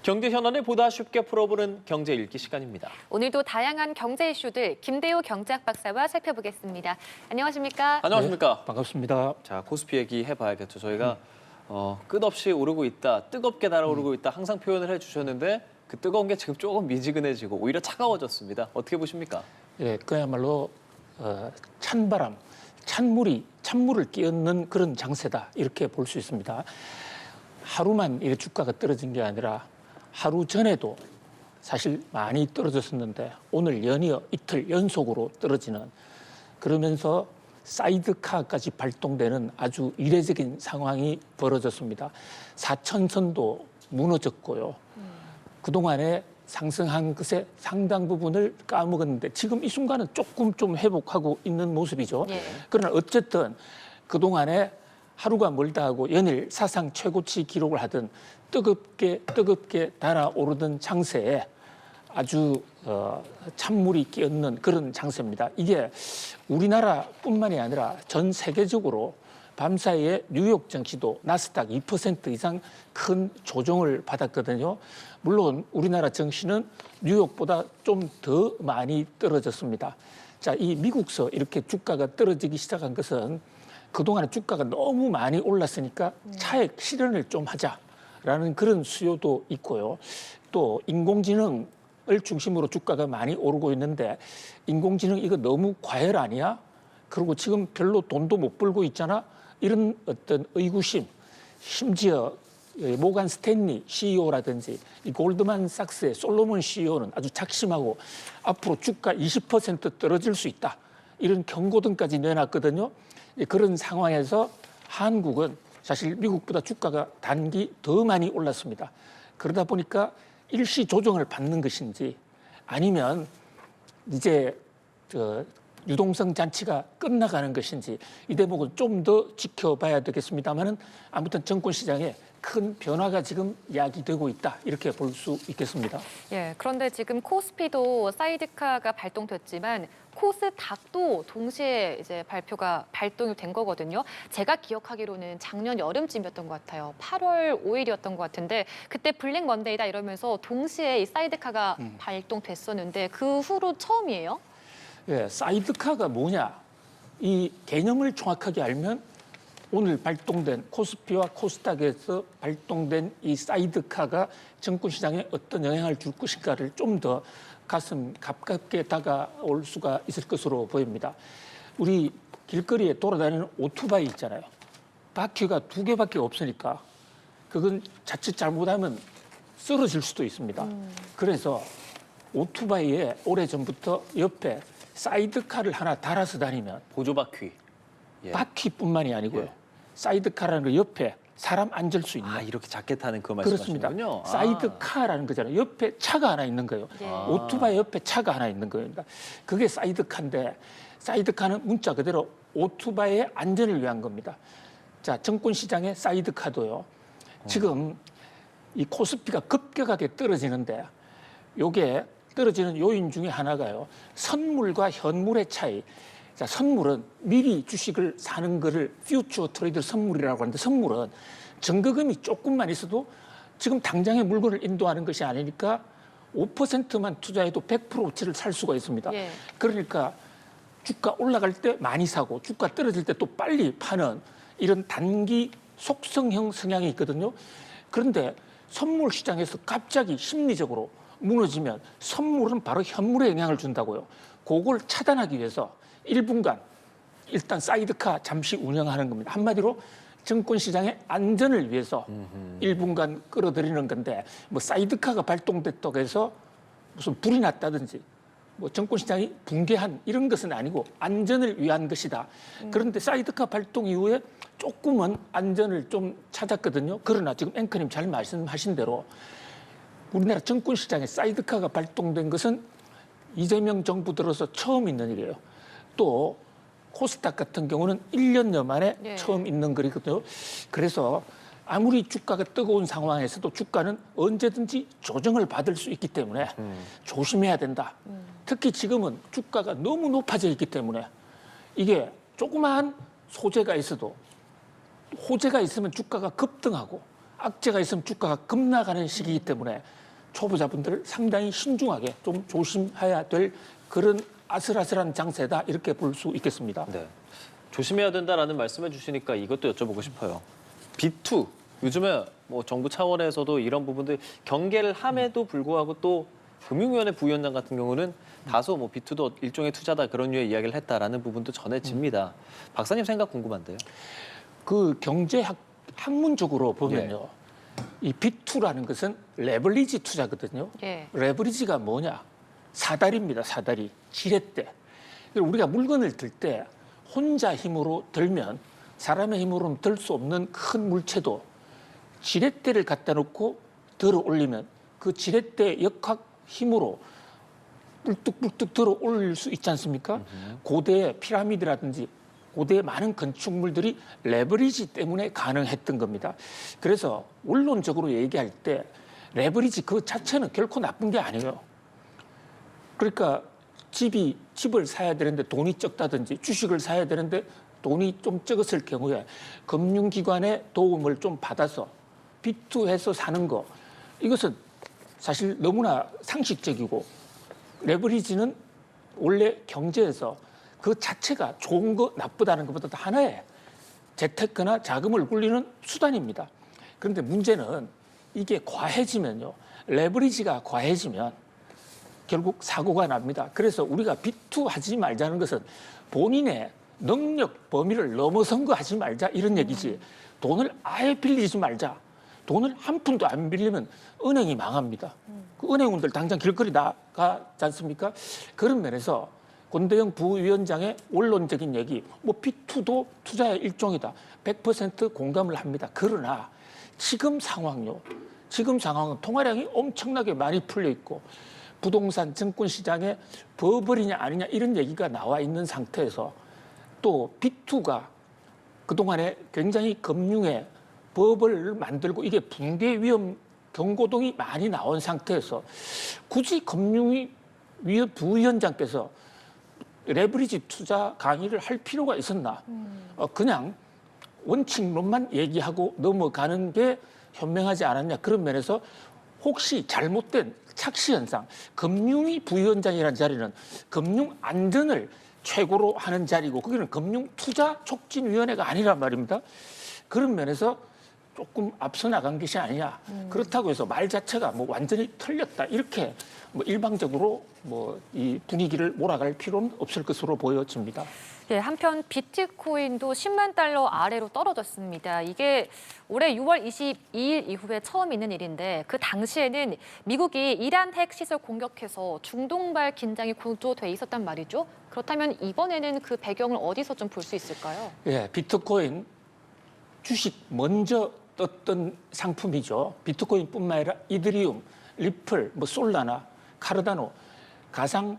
경제 현안을 보다 쉽게 풀어보는 경제 읽기 시간입니다. 오늘도 다양한 경제 이슈들 김대우 경제학 박사와 살펴보겠습니다. 안녕하십니까? 안녕하십니까? 네, 반갑습니다. 자, 코스피 얘기 해봐야겠죠. 저희가 끝없이 오르고 있다, 뜨겁게 달아오르고 있다 항상 표현을 해주셨는데 그 뜨거운 게 지금 조금 미지근해지고 오히려 차가워졌습니다. 어떻게 보십니까? 예, 그야말로 찬바람, 찬물을 끼얹는 그런 장세다 이렇게 볼 수 있습니다. 하루만 이렇게 주가가 떨어진 게 아니라 하루 전에도 사실 많이 떨어졌었는데 오늘 연이어 이틀 연속으로 떨어지는, 그러면서 사이드카까지 발동되는 아주 이례적인 상황이 벌어졌습니다. 4천선도 무너졌고요. 그동안에 상승한 것의 상당 부분을 까먹었는데 지금 이 순간은 조금 좀 회복하고 있는 모습이죠. 예. 그러나 어쨌든 그동안에 하루가 멀다 하고 연일 사상 최고치 기록을 하던 뜨겁게 달아오르던 장세에 아주 찬물이 끼얹는 그런 장세입니다. 이게 우리나라뿐만이 아니라 전 세계적으로 밤사이에 뉴욕 증시도 나스닥 2% 이상 큰 조정을 받았거든요. 물론 우리나라 증시는 뉴욕보다 좀 더 많이 떨어졌습니다. 자, 이 미국서 이렇게 주가가 떨어지기 시작한 것은 그동안에 주가가 너무 많이 올랐으니까 차익 실현을 좀 하자라는 그런 수요도 있고요. 또 인공지능을 중심으로 주가가 많이 오르고 있는데 인공지능 이거 너무 과열 아니야? 그리고 지금 별로 돈도 못 벌고 있잖아? 이런 어떤 의구심, 심지어 모간 스탠리 CEO라든지 이 골드만삭스의 솔로몬 CEO는 아주 작심하고 앞으로 주가 20% 떨어질 수 있다, 이런 경고등까지 내놨거든요. 그런 상황에서 한국은 사실 미국보다 주가가 단기 더 많이 올랐습니다. 그러다 보니까 일시 조정을 받는 것인지 아니면 이제 유동성 잔치가 끝나가는 것인지 이 대목은 좀 더 지켜봐야 되겠습니다만은 아무튼 정권 시장에 큰 변화가 지금 야기되고 있다, 이렇게 볼 수 있겠습니다. 예, 그런데 지금 코스피도 사이드카가 발동됐지만 코스닥도 동시에 이제 발동이 된 거거든요. 제가 기억하기로는 작년 여름쯤이었던 것 같아요. 8월 5일이었던 것 같은데 그때 블랙 먼데이다 이러면서 동시에 이 사이드카가 발동됐었는데 그 후로 처음이에요? 예, 사이드카가 뭐냐? 이 개념을 정확하게 알면 오늘 발동된 코스피와 코스닥에서 발동된 이 사이드카가 정권 시장에 어떤 영향을 줄 것인가를 좀 더 가슴 가깝게 다가올 수가 있을 것으로 보입니다. 우리 길거리에 돌아다니는 오토바이 있잖아요. 바퀴가 2개밖에 없으니까 그건 자칫 잘못하면 쓰러질 수도 있습니다. 그래서 오토바이에 오래전부터 옆에 사이드카를 하나 달아서 다니면 보조바퀴. 예. 바퀴뿐만이 아니고요. 예. 사이드카라는 거 옆에 사람 앉을 수 있는. 이렇게 작게 타는 그 그렇습니다. 말씀하시는군요. 사이드카라는 거잖아요. 옆에 차가 하나 있는 거예요. 예. 오토바이 옆에 차가 하나 있는 거예요. 그러니까 그게 사이드카인데 사이드카는 문자 그대로 오토바이의 안전을 위한 겁니다. 자, 정권 시장의 사이드카도요. 지금 이 코스피가 급격하게 떨어지는데 요게 떨어지는 요인 중에 하나가요. 선물과 현물의 차이. 자, 선물은 미리 주식을 사는 거를 퓨처 트레이드 선물이라고 하는데 선물은 증거금이 조금만 있어도 지금 당장의 물건을 인도하는 것이 아니니까 5%만 투자해도 100%어치를 살 수가 있습니다. 예. 그러니까 주가 올라갈 때 많이 사고 주가 떨어질 때 또 빨리 파는 이런 단기 속성형 성향이 있거든요. 그런데 선물 시장에서 갑자기 심리적으로 무너지면 선물은 바로 현물에 영향을 준다고요. 그걸 차단하기 위해서 1분간 일단 사이드카 잠시 운영하는 겁니다. 한마디로 정권 시장의 안전을 위해서 1분간 끌어들이는 건데 뭐 사이드카가 발동됐다고 해서 무슨 불이 났다든지 뭐 정권 시장이 붕괴한 이런 것은 아니고 안전을 위한 것이다. 그런데 사이드카 발동 이후에 조금은 안전을 좀 찾았거든요. 그러나 지금 앵커님 잘 말씀하신 대로 우리나라 정권 시장에 사이드카가 발동된 것은 이재명 정부 들어서 처음 있는 일이에요. 또 코스닥 같은 경우는 1년여 만에 네. 처음 있는 거리거든요. 그래서 아무리 주가가 뜨거운 상황에서도 주가는 언제든지 조정을 받을 수 있기 때문에 조심해야 된다. 특히 지금은 주가가 너무 높아져 있기 때문에 이게 조그마한 소재가 있어도 호재가 있으면 주가가 급등하고 악재가 있으면 주가가 급락하는 시기이기 때문에 초보자분들 상당히 신중하게 좀 조심해야 될 그런 아슬아슬한 장세다 이렇게 볼 수 있겠습니다. 네. 조심해야 된다라는 말씀해 주시니까 이것도 여쭤보고 싶어요. B2 요즘에 뭐 정부 차원에서도 이런 부분들 경계를 함에도 불구하고 또 금융위원회 부위원장 같은 경우는 다소 뭐 B2도 일종의 투자다 그런 류의 이야기를 했다라는 부분도 전해집니다. 박사님 생각 궁금한데요. 그 경제학 학문적으로 보면요. 이 B2라는 것은 레버리지 투자거든요. 예. 레버리지가 뭐냐? 사다리입니다. 사다리. 지렛대. 우리가 물건을 들 때 혼자 힘으로 들면 사람의 힘으로는 들 수 없는 큰 물체도 지렛대를 갖다 놓고 들어 올리면 그 지렛대 역학 힘으로 뿔뚝뿔뚝 들어 올릴 수 있지 않습니까? 고대의 피라미드라든지 고대의 많은 건축물들이 레버리지 때문에 가능했던 겁니다. 그래서 원론적으로 얘기할 때 레버리지 그 자체는 결코 나쁜 게 아니에요. 그러니까 집을 사야 되는데 돈이 적다든지 주식을 사야 되는데 돈이 좀 적었을 경우에 금융기관의 도움을 좀 받아서 B2해서 사는 거 이것은 사실 너무나 상식적이고 레버리지는 원래 경제에서 그 자체가 좋은 거 나쁘다는 것보다 하나의 재테크나 자금을 굴리는 수단입니다. 그런데 문제는 이게 과해지면요. 레버리지가 과해지면 결국 사고가 납니다. 그래서 우리가 B2 하지 말자는 것은 본인의 능력 범위를 넘어선 거 하지 말자 이런 얘기지. 돈을 아예 빌리지 말자. 돈을 한 푼도 안 빌리면 은행이 망합니다. 그 은행원들 당장 길거리 나가지 않습니까? 그런 면에서 권대영 부위원장의 원론적인 얘기, 뭐 B2도 투자의 일종이다. 100% 공감을 합니다. 그러나 지금 상황요. 지금 상황은 통화량이 엄청나게 많이 풀려 있고 부동산 증권 시장에 버블이냐 아니냐 이런 얘기가 나와 있는 상태에서 또 B2가 그동안에 굉장히 금융에 버블을 만들고 이게 붕괴 위험 경고등이 많이 나온 상태에서 굳이 금융위 부위원장께서 레버리지 투자 강의를 할 필요가 있었나? 그냥 원칙론만 얘기하고 넘어가는 게 현명하지 않았냐 그런 면에서 혹시 잘못된 착시 현상, 금융위 부위원장이라는 자리는 금융 안전을 최고로 하는 자리고 거기는 금융 투자 촉진위원회가 아니란 말입니다. 그런 면에서 조금 앞서 나간 것이 아니냐. 그렇다고 해서 말 자체가 뭐 완전히 틀렸다. 이렇게 뭐 일방적으로 뭐 이 분위기를 몰아갈 필요는 없을 것으로 보여집니다. 예, 한편 비트코인도 10만 달러 아래로 떨어졌습니다. 이게 올해 6월 22일 이후에 처음 있는 일인데 그 당시에는 미국이 이란 핵 시설 공격해서 중동발 긴장이 고조돼 있었단 말이죠. 그렇다면 이번에는 그 배경을 어디서 좀 볼 수 있을까요? 예, 비트코인 주식 먼저 떴던 상품이죠. 비트코인뿐만 아니라 이더리움, 리플, 뭐 솔라나, 카르다노, 가상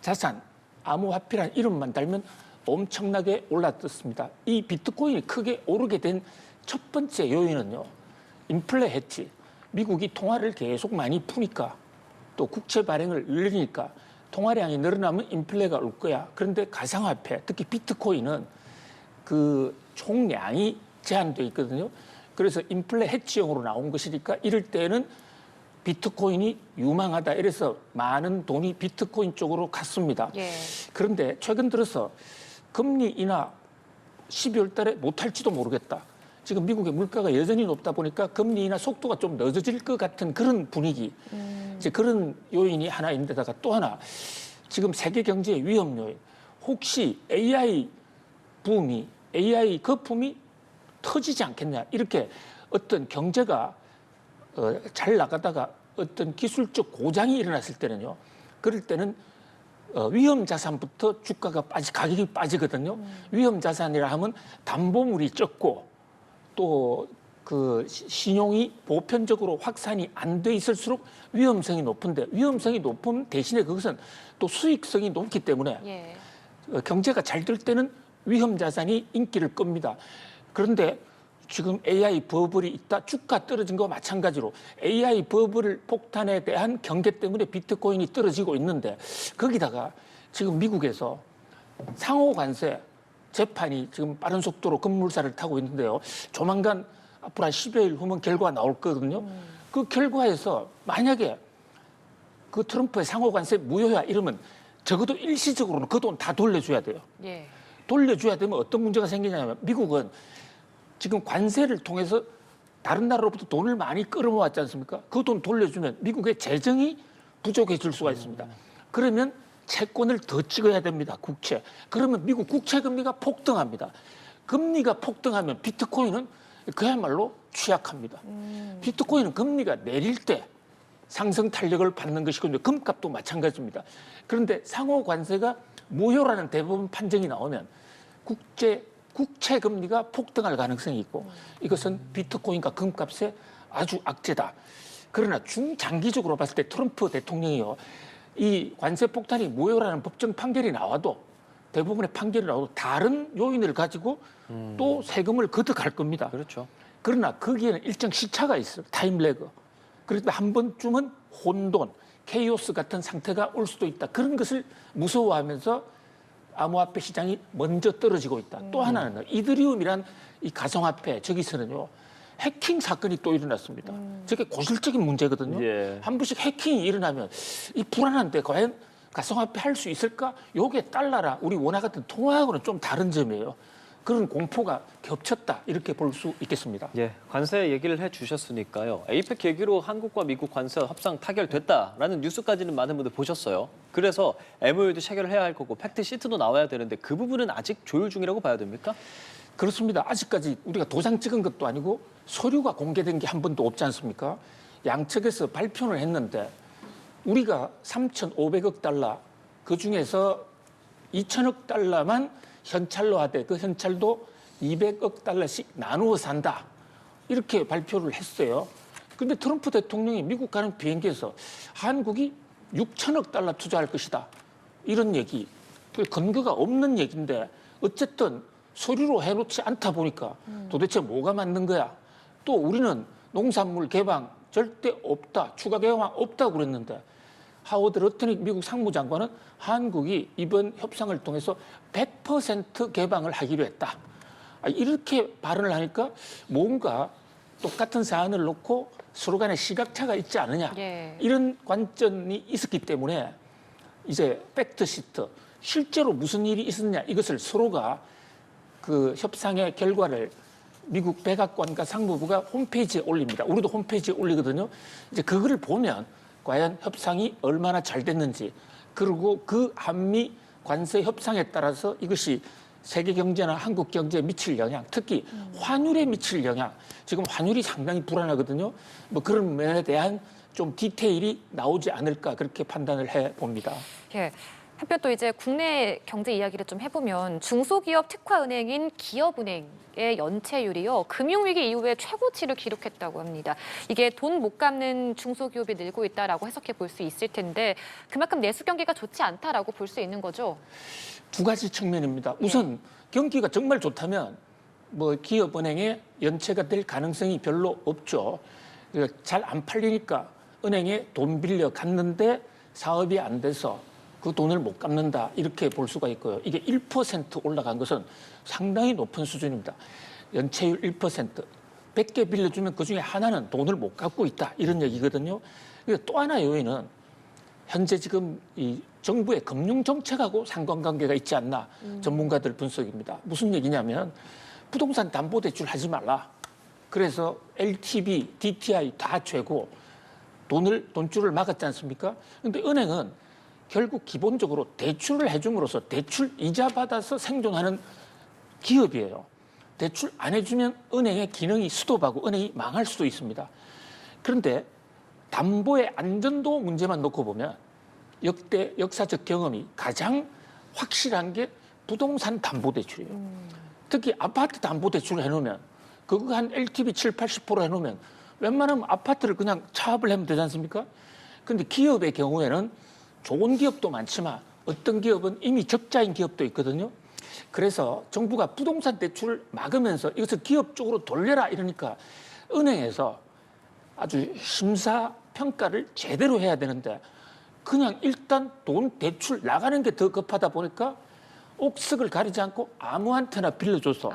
자산, 암호화폐라는 이름만 달면 엄청나게 올라떴습니다. 이 비트코인이 크게 오르게 된 첫 번째 요인은요. 인플레 해치. 미국이 통화를 계속 많이 푸니까 또 국채 발행을 늘리니까 통화량이 늘어나면 인플레가 올 거야. 그런데 가상화폐, 특히 비트코인은 그 총량이 제한되어 있거든요. 그래서 인플레 해치용으로 나온 것이니까 이럴 때는 비트코인이 유망하다. 이래서 많은 돈이 비트코인 쪽으로 갔습니다. 예. 그런데 최근 들어서 금리 인하 12월 달에 못할지도 모르겠다. 지금 미국의 물가가 여전히 높다 보니까 금리 인하 속도가 좀 늦어질 것 같은 그런 분위기. 이제 그런 요인이 하나 있는데다가 또 하나 지금 세계 경제의 위험 요인. 혹시 AI 붐이 AI 거품이 터지지 않겠냐. 이렇게 어떤 경제가 잘 나가다가 어떤 기술적 고장이 일어났을 때는요. 그럴 때는 위험 자산부터 주가가 가격이 빠지거든요. 위험 자산이라 하면 담보물이 적고 또 그 신용이 보편적으로 확산이 안 돼 있을수록 위험성이 높은데 위험성이 높은 대신에 그것은 또 수익성이 높기 때문에 예. 경제가 잘 될 때는 위험 자산이 인기를 끕니다. 그런데 지금 AI 버블이 있다. 주가 떨어진 거와 마찬가지로 AI 버블 폭탄에 대한 경계 때문에 비트코인이 떨어지고 있는데 거기다가 지금 미국에서 상호 관세 재판이 지금 빠른 속도로 급물살을 타고 있는데요. 조만간 앞으로 한 10여일 후면 결과가 나올 거거든요. 그 결과에서 만약에 그 트럼프의 상호 관세 무효야 이러면 적어도 일시적으로는 그 돈 다 돌려줘야 돼요. 예. 돌려줘야 되면 어떤 문제가 생기냐면 미국은 지금 관세를 통해서 다른 나라로부터 돈을 많이 끌어모았지 않습니까? 그 돈 돌려주면 미국의 재정이 부족해질 수가 있습니다. 그러면 채권을 더 찍어야 됩니다. 국채. 그러면 미국 국채 금리가 폭등합니다. 금리가 폭등하면 비트코인은 그야말로 취약합니다. 비트코인은 금리가 내릴 때 상승 탄력을 받는 것이거든요. 금값도 마찬가지입니다. 그런데 상호 관세가 무효라는 대법원 판정이 나오면 국채 금리가 폭등할 가능성이 있고 이것은 비트코인과 금값의 아주 악재다. 그러나 중장기적으로 봤을 때 트럼프 대통령이요. 이 관세 폭탄이 무효라는 법정 판결이 나와도 대부분의 판결이 나와도 다른 요인을 가지고 또 세금을 걷어갈 겁니다. 그렇죠. 그러나 거기에는 일정 시차가 있어요. 타임래그. 그래서 한 번쯤은 혼돈, 케이오스 같은 상태가 올 수도 있다. 그런 것을 무서워하면서 암호화폐 시장이 먼저 떨어지고 있다. 또 하나는 이더리움이란 이 가상화폐 저기서는요. 해킹 사건이 또 일어났습니다. 저게 고질적인 문제거든요. 예. 한 번씩 해킹이 일어나면 이 불안한데 과연 가상화폐 할 수 있을까? 요게 달러라 우리 원화 같은 통화하고는 좀 다른 점이에요. 그런 공포가 겹쳤다 이렇게 볼 수 있겠습니다. 예, 관세 얘기를 해주셨으니까요. 에이펙 계기로 한국과 미국 관세 협상 타결됐다라는 뉴스까지는 많은 분들 보셨어요. 그래서 MOU도 체결을 해야 할 거고 팩트 시트도 나와야 되는데 그 부분은 아직 조율 중이라고 봐야 됩니까? 그렇습니다. 아직까지 우리가 도장 찍은 것도 아니고 서류가 공개된 게 한 번도 없지 않습니까? 양측에서 발표를 했는데 우리가 3,500억 달러 그중에서 2,000억 달러만 현찰로 하되 그 현찰도 200억 달러씩 나누어 산다. 이렇게 발표를 했어요. 그런데 트럼프 대통령이 미국 가는 비행기에서 한국이 6천억 달러 투자할 것이다. 이런 얘기. 그 근거가 없는 얘기인데 어쨌든 서류로 해놓지 않다 보니까 도대체 뭐가 맞는 거야. 또 우리는 농산물 개방 절대 없다. 추가 개방 없다고 그랬는데 하워드 러트닉 미국 상무장관은 한국이 이번 협상을 통해서 100% 개방을 하기로 했다. 이렇게 발언을 하니까 뭔가 똑같은 사안을 놓고 서로 간에 시각차가 있지 않느냐. 예. 이런 관점이 있었기 때문에 이제 팩트시트, 실제로 무슨 일이 있었냐 이것을 서로가 그 협상의 결과를 미국 백악관과 상무부가 홈페이지에 올립니다. 우리도 홈페이지에 올리거든요. 이제 그거를 보면 과연 협상이 얼마나 잘 됐는지 그리고 그 한미 관세 협상에 따라서 이것이 세계 경제나 한국 경제에 미칠 영향, 특히 환율에 미칠 영향. 지금 환율이 상당히 불안하거든요. 뭐 그런 면에 대한 좀 디테일이 나오지 않을까 그렇게 판단을 해 봅니다. 예. 한편 또 이제 국내 경제 이야기를 좀 해보면 중소기업 특화은행인 기업은행의 연체율이요. 금융위기 이후에 최고치를 기록했다고 합니다. 이게 돈 못 갚는 중소기업이 늘고 있다라고 해석해 볼 수 있을 텐데 그만큼 내수 경기가 좋지 않다라고 볼 수 있는 거죠. 두 가지 측면입니다. 우선 경기가 정말 좋다면 뭐 기업은행에 연체가 될 가능성이 별로 없죠. 잘 안 팔리니까 은행에 돈 빌려 갔는데 사업이 안 돼서 그 돈을 못 갚는다 이렇게 볼 수가 있고요. 이게 1% 올라간 것은 상당히 높은 수준입니다. 연체율 1%. 100개 빌려주면 그중에 하나는 돈을 못 갚고 있다 이런 얘기거든요. 또 하나 요인은 현재 지금 이 정부의 금융 정책하고 상관관계가 있지 않나 전문가들 분석입니다. 무슨 얘기냐면 부동산 담보대출 하지 말라. 그래서 LTV, DTI 다 죄고 돈줄을 막았지 않습니까? 그런데 은행은 결국 기본적으로 대출을 해줌으로써 대출 이자 받아서 생존하는 기업이에요. 대출 안 해주면 은행의 기능이 스톱하고 은행이 망할 수도 있습니다. 그런데 담보의 안전도 문제만 놓고 보면 역대 역사적 경험이 가장 확실한 게 부동산 담보대출이에요. 특히 아파트 담보대출을 해놓으면 그거 한 LTV 7, 80% 해놓으면 웬만하면 아파트를 그냥 차압을 하면 되지 않습니까? 그런데 기업의 경우에는 좋은 기업도 많지만 어떤 기업은 이미 적자인 기업도 있거든요. 그래서 정부가 부동산 대출을 막으면서 이것을 기업 쪽으로 돌려라 이러니까 은행에서 아주 심사 평가를 제대로 해야 되는데 그냥 일단 돈 대출 나가는 게 더 급하다 보니까 옥석을 가리지 않고 아무한테나 빌려줘서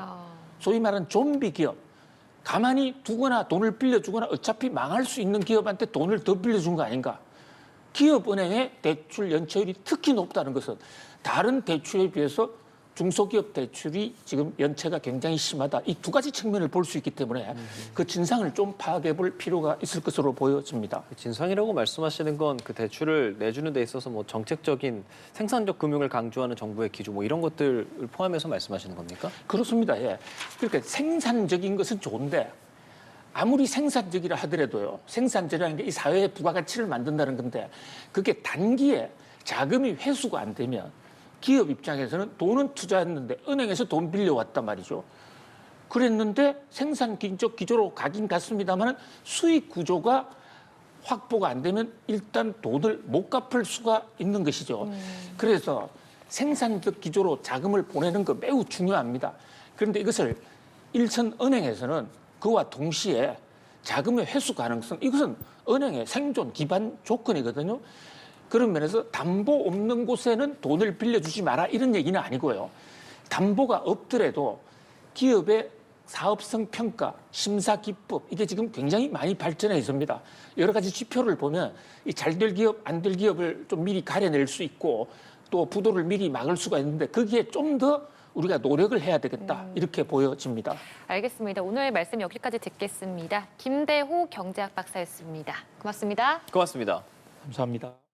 소위 말하는 좀비 기업, 가만히 두거나 돈을 빌려주거나 어차피 망할 수 있는 기업한테 돈을 더 빌려준 거 아닌가. 기업은행의 대출 연체율이 특히 높다는 것은 다른 대출에 비해서 중소기업 대출이 지금 연체가 굉장히 심하다. 이 두 가지 측면을 볼 수 있기 때문에 그 진상을 좀 파악해 볼 필요가 있을 것으로 보여집니다. 진상이라고 말씀하시는 건 그 대출을 내주는 데 있어서 뭐 정책적인 생산적 금융을 강조하는 정부의 기조 뭐 이런 것들을 포함해서 말씀하시는 겁니까? 그렇습니다. 예. 그러니까 생산적인 것은 좋은데 아무리 생산적이라 하더라도요. 생산적이라는 게 이 사회의 부가가치를 만든다는 건데 그게 단기에 자금이 회수가 안 되면 기업 입장에서는 돈은 투자했는데 은행에서 돈 빌려왔단 말이죠. 그랬는데 생산적 기조로 가긴 갔습니다만 수익 구조가 확보가 안 되면 일단 돈을 못 갚을 수가 있는 것이죠. 그래서 생산적 기조로 자금을 보내는 거 매우 중요합니다. 그런데 이것을 일선은행에서는 그와 동시에 자금의 회수 가능성, 이것은 은행의 생존 기반 조건이거든요. 그런 면에서 담보 없는 곳에는 돈을 빌려주지 마라 이런 얘기는 아니고요. 담보가 없더라도 기업의 사업성 평가, 심사 기법 이게 지금 굉장히 많이 발전해 있습니다. 여러 가지 지표를 보면 이 잘 될 기업, 안 될 기업을 좀 미리 가려낼 수 있고 또 부도를 미리 막을 수가 있는데 거기에 좀 더 우리가 노력을 해야 되겠다 이렇게 보여집니다. 알겠습니다. 오늘 말씀 여기까지 듣겠습니다. 김대호 경제학 박사였습니다. 고맙습니다. 고맙습니다. 감사합니다.